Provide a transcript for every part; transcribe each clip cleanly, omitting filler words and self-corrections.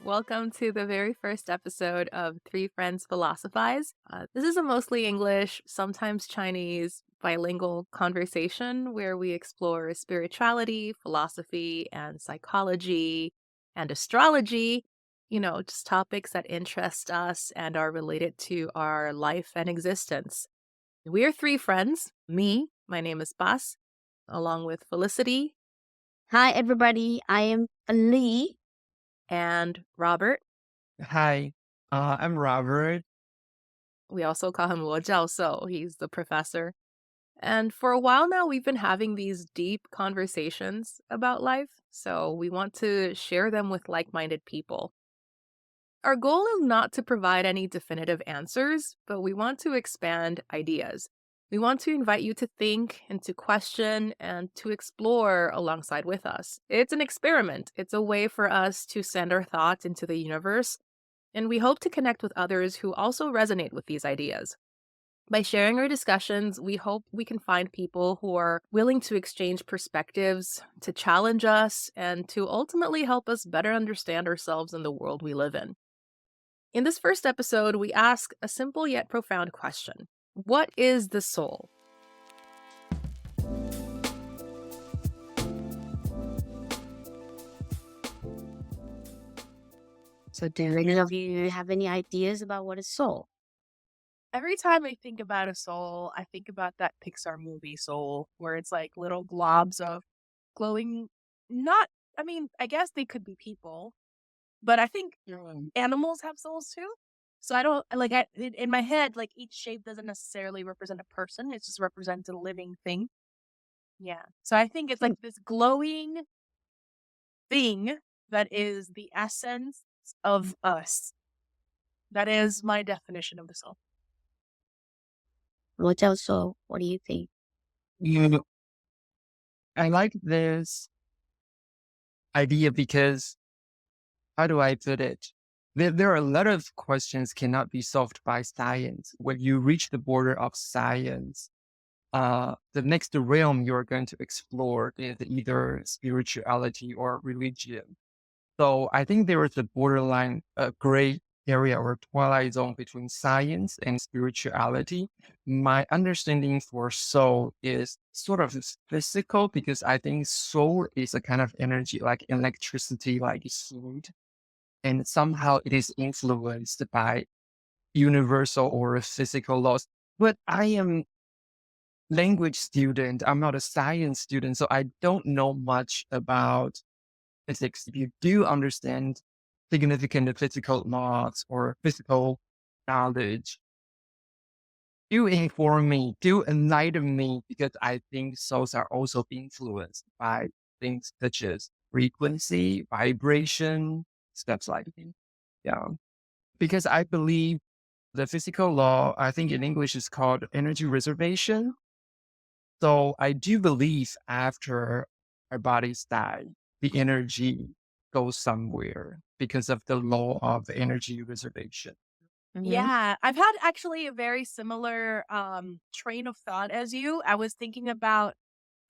Welcome to the very first episode of Three Friends Philosophize. This is a mostly English, sometimes Chinese, bilingual conversation where we explore spirituality, philosophy, and psychology and astrology. Just topics that interest us and are related to our life and existence. We are three friends. My name is Bas, along with Felicity Hi, everybody. I am Lee. and Robert. Hi, I'm Robert. We also call him 罗教授. He's the professor. And for a while now, we've been having these deep conversations about life. So we want to share them with like minded people. Our goal is not to provide any definitive answers, but we want to expand ideas. We want to invite you to think and to question and to explore alongside with us. It's an experiment, it's a way for us to send our thoughts into the universe, and we hope to connect with others who also resonate with these ideas. By sharing our discussions, we hope we can find people who are willing to exchange perspectives, to challenge us, and to ultimately help us better understand ourselves and the world we live in. In this first episode, we ask a simple yet profound question. What is the soul? So, do any of you have any ideas about what is soul? Every time I think about a soul, I think about that Pixar movie Soul, where it's like little globs of glowing, not, I mean, I guess they could be people, but I think animals have souls too. So I don't like in my head, like each shape doesn't necessarily represent a person, it just represents a living thing. Yeah. So I think it's like this glowing thing that is the essence of us. That is my definition of the soul. 罗教授, what do you think? You, I like this idea because how do I put it? There are a lot of questions cannot be solved by science. When you reach the border of science, the next realm you're going to explore is either spirituality or religion. So I think there is a borderline, a gray area or twilight zone between science and spirituality. My understanding for soul is sort of physical because I think soul is a kind of energy like electricity, like heat, and somehow it is influenced by universal or physical laws. But I am language student. I'm not a science student, so I don't know much about physics. If you do understand significant physical laws or physical knowledge, do inform me, do enlighten me, because I think souls are also influenced by things such as frequency, vibration, stuff like that. Yeah. Because I believe the physical law, I think in English is called energy reservation. So I do believe after our bodies die, the energy goes somewhere because of the law of energy reservation. Yeah, I've had actually a very similar train of thought as you. I was thinking about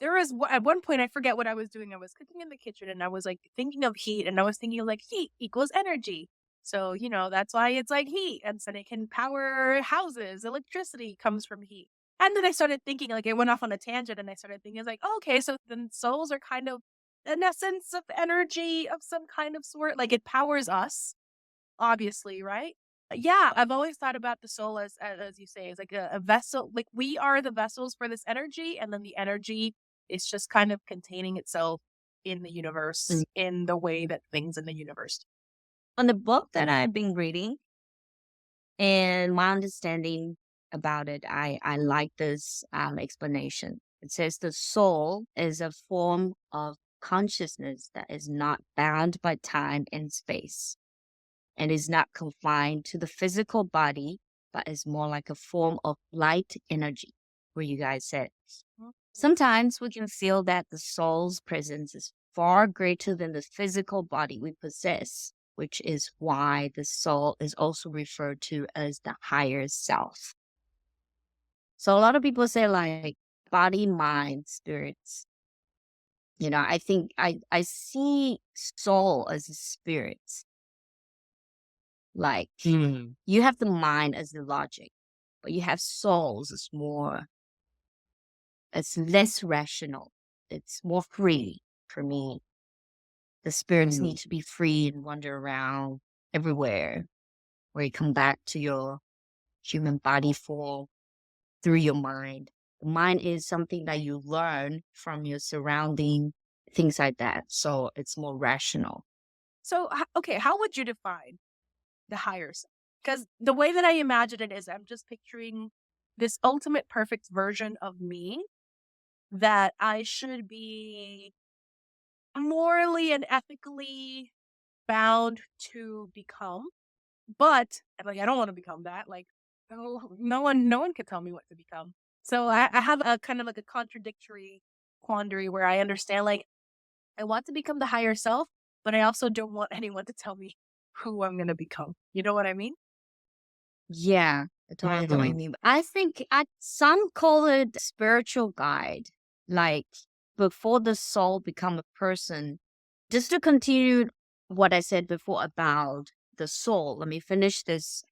at one point I forget what I was doing. I was cooking in the kitchen and I was like thinking of heat and I was thinking of like heat equals energy. So, that's why it's like heat and so it can power houses. Electricity comes from heat. And then I started thinking like it went off on a tangent and I started thinking it's like, oh, okay, so then souls are kind of an essence of energy of some kind of sort. Like it powers us, obviously, right? Yeah, I've always thought about the soul as you say, as like a vessel. Like we are the vessels for this energy, and then the energy is just kind of containing itself in the universe in the way that things in the universe. On the book that I've been reading and my understanding about it, I like this explanation. It says the soul is a form of consciousness that is not bound by time and space and is not confined to the physical body, but is more like a form of light energy, where you guys said. Sometimes we can feel that the soul's presence is far greater than the physical body we possess, which is why the soul is also referred to as the higher self. So a lot of people say like body, mind, spirits. I think I see soul as a spirit. Like Mm. you have the mind as the logic, but you have souls. It's less rational. It's more free for me. The spirits need to be free and wander around everywhere, where you come back to your human body form through your mind. The mind is something that you learn from your surrounding, things like that. So it's more rational. So, okay, how would you define the higher self? Because the way that I imagine it is I'm just picturing this ultimate perfect version of me that I should be morally and ethically bound to become. But like I don't want to become that. Like no one can tell me what to become. So I have a kind of like a contradictory quandary where I understand like I want to become the higher self, but I also don't want anyone to tell me who I'm gonna become. You know what I mean? Yeah, I totally know what you mean. I think some call it spiritual guide. Like before the soul become a person, just to continue what I said before about the soul, let me finish this.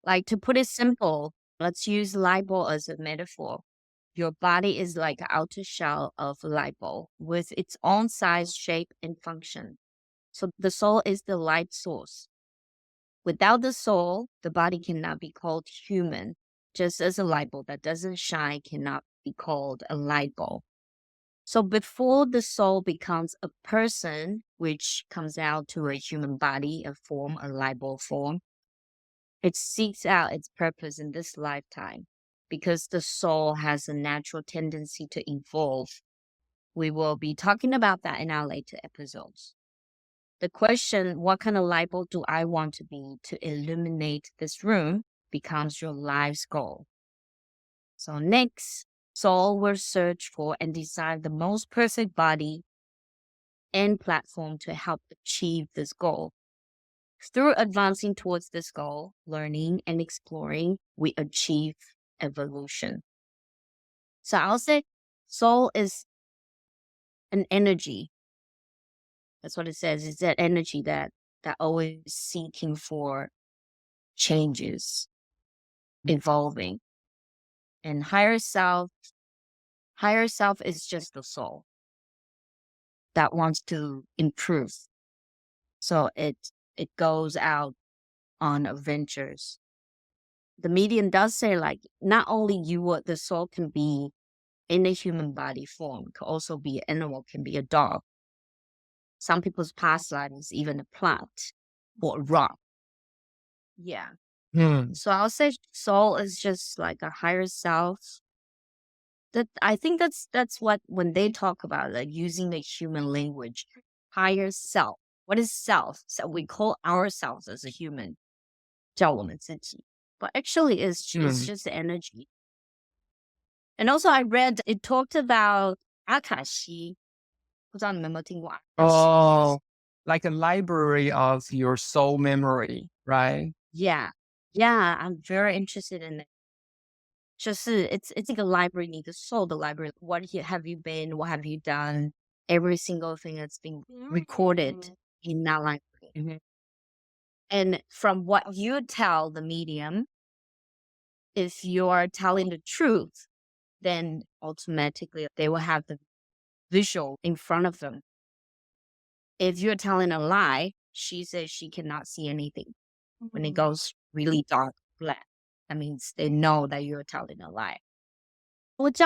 Like to put it simple, let's use light bulb as a metaphor. Your body is like an outer shell of a light bulb with its own size, shape, and function. So the soul is the light source. Without the soul, the body cannot be called human, just as a light bulb that doesn't shine cannot be called a light bulb. So before the soul becomes a person, which comes out to a human body, a form, a light bulb form, it seeks out its purpose in this lifetime because the soul has a natural tendency to evolve. We will be talking about that in our later episodes. The question, what kind of light bulb do I want to be to illuminate this room, becomes your life's goal. So next, soul will search for and design the most perfect body and platform to help achieve this goal. Through advancing towards this goal, learning and exploring, we achieve evolution. So I'll say soul is an energy. That's what it says. It's that energy that always seeking for changes, evolving. And higher self is just the soul that wants to improve. So it goes out on adventures. The medium does say like not only the soul can be in a human body form, could also be an animal, can be a dog. Some people's past life is even a plant or a rock. Yeah. So I'll say soul is just like a higher self. That I think that's what when they talk about like using the human language, higher self. What is self? So we call ourselves as a human, 叫我们自己. But actually it's just energy. And also I read it talked about 阿卡西，不知道你们有没有听过阿卡西？ Oh, like a library of your soul memory, right? Yeah, I'm very interested in it. 就是 it's like a library, 你的 soul 的 library. Have you been? What have you done? Every single thing that's been recorded in that library. And from what you tell the medium, if you're telling the truth, then automatically they will have the visual in front of them. If you're telling a lie, she says she cannot see anything. When it goes really dark black, that means they know that you're telling a lie. What's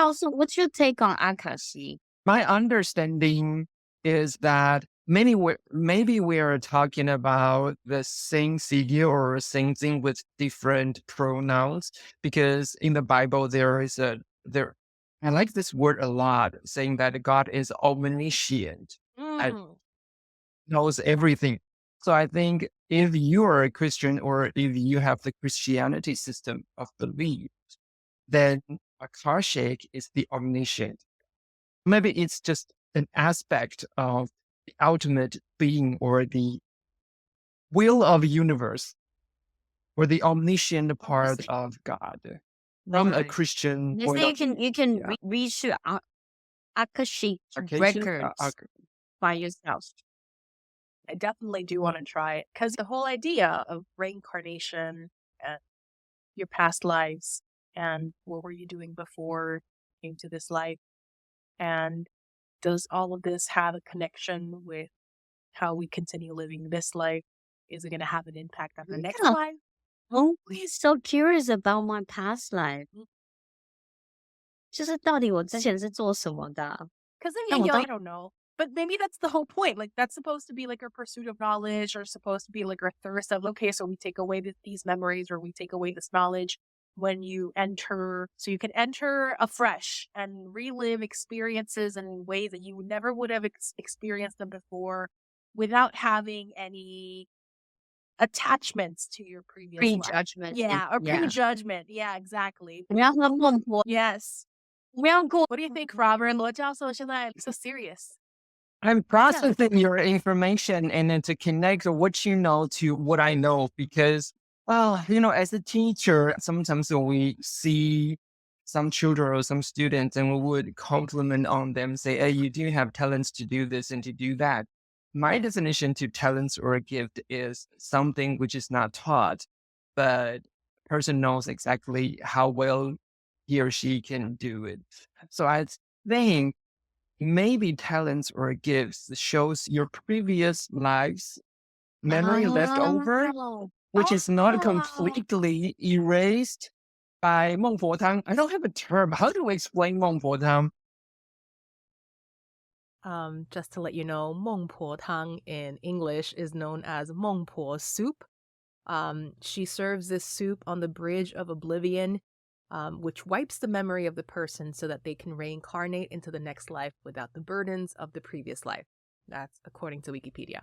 your take on Akashi? My understanding is that maybe we're talking about the same figure or same thing with different pronouns, because in the Bible I like this word a lot, saying that God is omniscient and knows everything. So I think if you are a Christian or if you have the Christianity system of belief, then Akashic is the omniscient. Maybe it's just an aspect of the ultimate being or the will of the universe or the omniscient part of God. From a Christian You point say of you can yeah. reach your Akashic Akashic, records by yourself. I definitely do want to try it because the whole idea of reincarnation and your past lives and what were you doing before you came to this life, and does all of this have a connection with how we continue living this life? Is it going to have an impact on the next Yeah. life? Always so curious about my past life. 就是到底我之前是做什么的？ Because then,但我都 I don't know. But maybe that's the whole point. Like, that's supposed to be like our pursuit of knowledge, or supposed to be like our thirst of, okay, so we take away these memories, or we take away this knowledge when you enter, so you can enter afresh and relive experiences in ways that you never would have experienced them before without having any attachments to your previous life. prejudgment. Yeah, or Yeah. prejudgment. Yeah, exactly. 我们要和孟婆， Yes. 我们要过 What do you think, Robert? 罗教授现在 so serious. I'm processing your information and then to connect what you know to what I know because, well, as a teacher, sometimes when we see some children or some students and we would compliment on them, say, hey, you do have talents to do this and to do that. My definition to talents or a gift is something which is not taught, but person knows exactly how well he or she can do it. So I think maybe talents or gifts shows your previous lives memory left over, Oh. which is not Oh. completely erased by 孟婆汤. I don't have a term. How do we explain 孟婆汤? Just to let you know, 孟婆汤 in English is known as 孟婆 soup. She serves this soup on the bridge of oblivion, which wipes the memory of the person so that they can reincarnate into the next life without the burdens of the previous life. That's according to Wikipedia.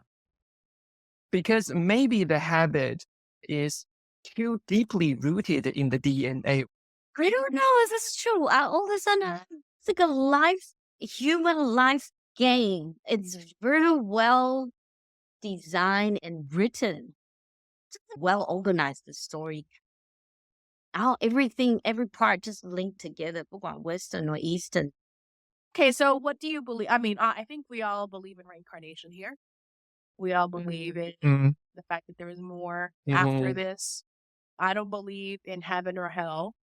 Because maybe the habit is too deeply rooted in the DNA. I don't know if it's true. All of a sudden, it's like a human life game. It's very well designed and written. It's well organized, the story. Every part just linked together, 不管 Western or Eastern. Okay, so what do you believe? I mean, I think we all believe in reincarnation here. We all believe in Mhm. the fact that there is more after Mhm. this. I don't believe in heaven or hell.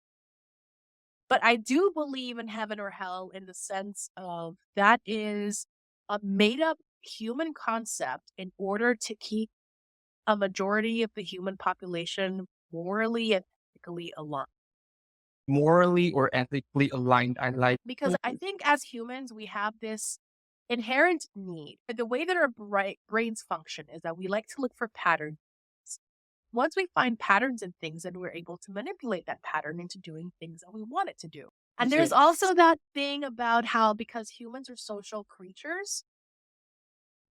But I do believe in heaven or hell in the sense of that is a made up human concept in order to keep a majority of the human population morally and ethically aligned. Morally or ethically aligned. I like. Because I think as humans, we have this inherent need. The way that our brains function is that we like to look for patterns. Once we find patterns in things, then we're able to manipulate that pattern into doing things that we want it to do. And there's Yes. also that thing about how, because humans are social creatures,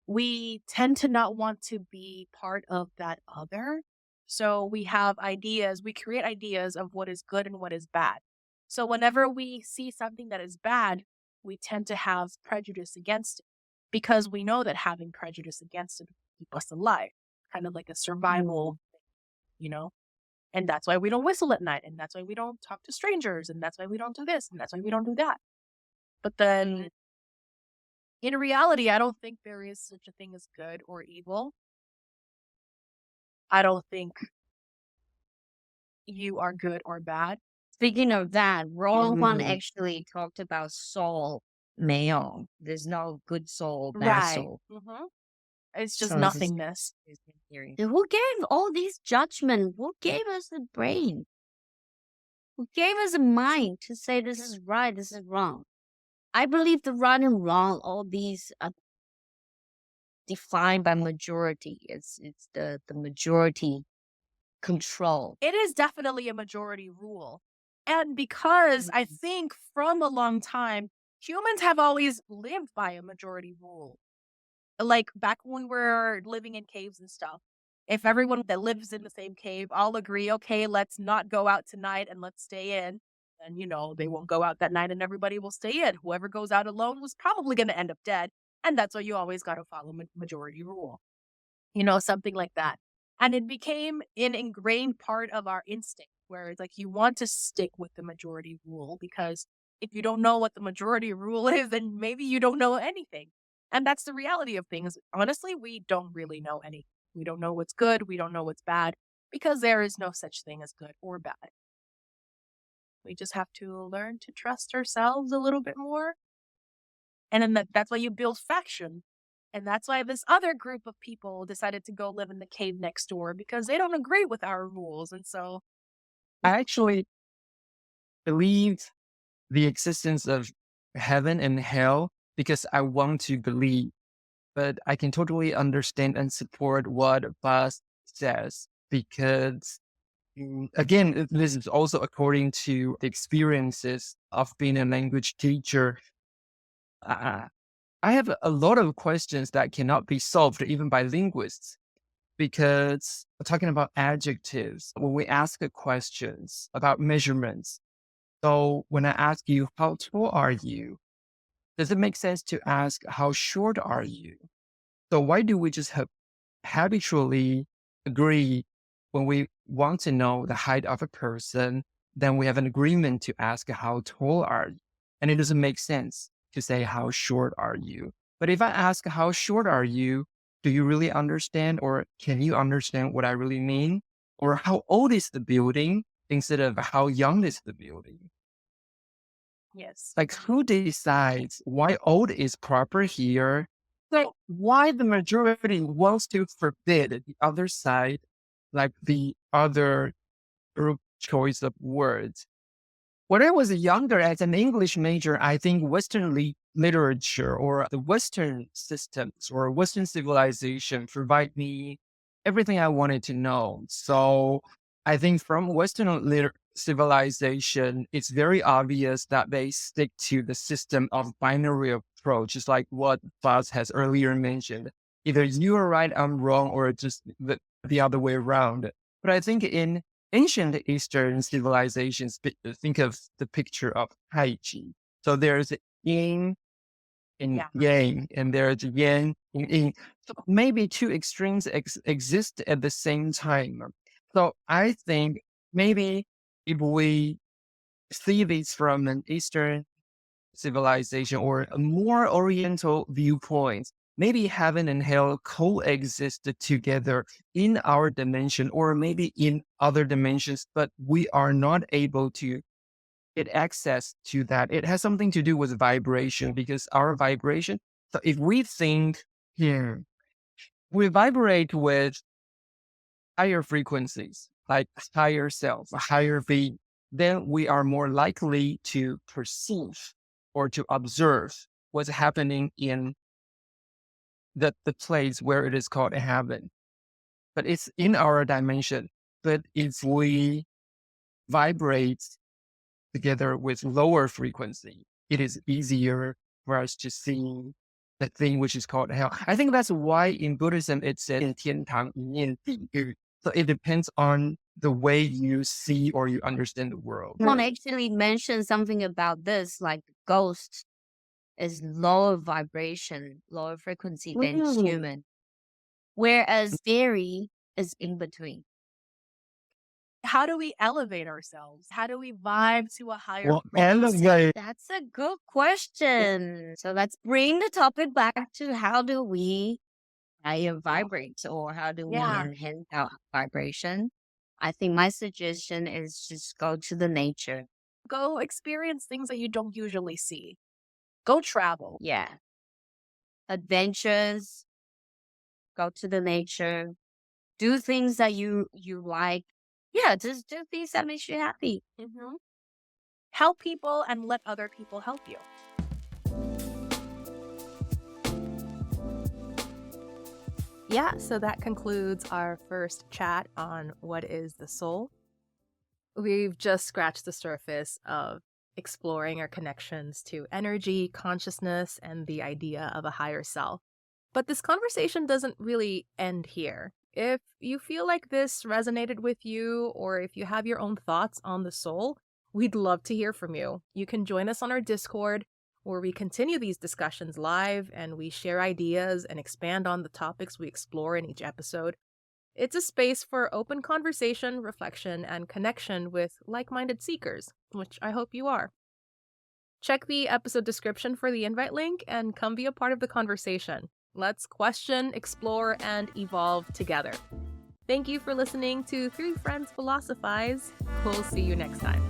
we tend to not want to be part of that other. So we have ideas, we create ideas of what is good and what is bad. So whenever we see something that is bad, we tend to have prejudice against it because we know that having prejudice against it will keep us alive, kind of like a survival thing, you know? And that's why we don't whistle at night, and that's why we don't talk to strangers, and that's why we don't do this, and that's why we don't do that. But then in reality, I don't think there is such a thing as good or evil. I don't think you are good or bad. Speaking of that, Roland One Mhm. actually talked about soul. 没有, there's no good soul, bad soul. Mm-hmm. It's just So this is- nothingness. And who gave all these judgment? Who gave us the brain? Who gave us a mind to say this is right, this is wrong? I believe the right and wrong, all these are defined by majority. It's the majority control. It is definitely a majority rule. And because I think from a long time, humans have always lived by a majority rule. Like back when we were living in caves and stuff, if everyone that lives in the same cave all agree, okay, let's not go out tonight and let's stay in, then, they won't go out that night and everybody will stay in. Whoever goes out alone was probably going to end up dead. And that's why you always got to follow majority rule, something like that. And it became an ingrained part of our instinct where it's like you want to stick with the majority rule because if you don't know what the majority rule is, then maybe you don't know anything. And that's the reality of things. Honestly, we don't really know any. We don't know what's good. We don't know what's bad because there is no such thing as good or bad. We just have to learn to trust ourselves a little bit more. And then that's why you build faction. And that's why this other group of people decided to go live in the cave next door because they don't agree with our rules. And so, I actually believe the existence of heaven and hell because I want to believe, but I can totally understand and support what Buzz says because, again, this is also according to the experiences of being a language teacher. Uh, I have a lot of questions that cannot be solved even by linguists because talking about adjectives, when we ask questions about measurements, so when I ask you, how tall are you? Does it make sense to ask, how short are you? So why do we just habitually agree when we want to know the height of a person, then we have an agreement to ask, how tall are you? And it doesn't make sense to say, how short are you? But if I ask, how short are you? Do you really understand? Or can you understand what I really mean? Or how old is the building instead of how young is the building? yes. Like, who decides why old is proper here? So why the majority wants to forbid the other side, like the other group choice of words? When I was younger as an English major, I think Western literature or the Western systems or Western civilization provide me everything I wanted to know. So I think from Western civilization, it's very obvious that they stick to the system of binary approach, just like what Buzz has earlier mentioned. Either you are right, I'm wrong, or just the other way around. But I think in ancient Eastern civilizations, think of the picture of Tai Chi. So there's yin and Yeah. yang, and there's yang and yin. So maybe two extremes exist at the same time. So I think maybe if we see this from an Eastern civilization or a more Oriental viewpoint, maybe heaven and hell coexist together in our dimension or maybe in other dimensions, but we are not able to get access to that. It has something to do with vibration because our vibration. So if we think here, we vibrate with higher frequencies, like higher self, higher being, then we are more likely to perceive or to observe what's happening in the place where it is called heaven. But it's in our dimension. But if we vibrate together with lower frequency, it is easier for us to see the thing which is called hell. I think that's why in Buddhism it says 天堂一念地狱. So it depends on the way you see or you understand the world. Someone actually mentioned something about this, like ghost is lower vibration, lower frequency than human, whereas fairy is in between. How do we elevate ourselves? How do we vibe to a higher Well, frequency? elevate. That's a good question. So let's bring the topic back to how do we higher vibrate or how do we Yeah. enhance our vibration? I think my suggestion is just go to the nature. Go experience things that you don't usually see. Go travel. Yeah. Adventures, go to the nature, do things that you like. Yeah, just do things that makes you happy. Mm-hmm. Help people and let other people help you. Yeah, so that concludes our first chat on what is the soul. We've just scratched the surface of exploring our connections to energy, consciousness, and the idea of a higher self. But this conversation doesn't really end here. If you feel like this resonated with you, or if you have your own thoughts on the soul, we'd love to hear from you. You can join us on our Discord, where we continue these discussions live and we share ideas and expand on the topics we explore in each episode. It's a space for open conversation, reflection, and connection with like-minded seekers, which I hope you are. Check the episode description for the invite link and come be a part of the conversation. Let's question, explore, and evolve together. Thank you for listening to Three Friends Philosophize. We'll see you next time.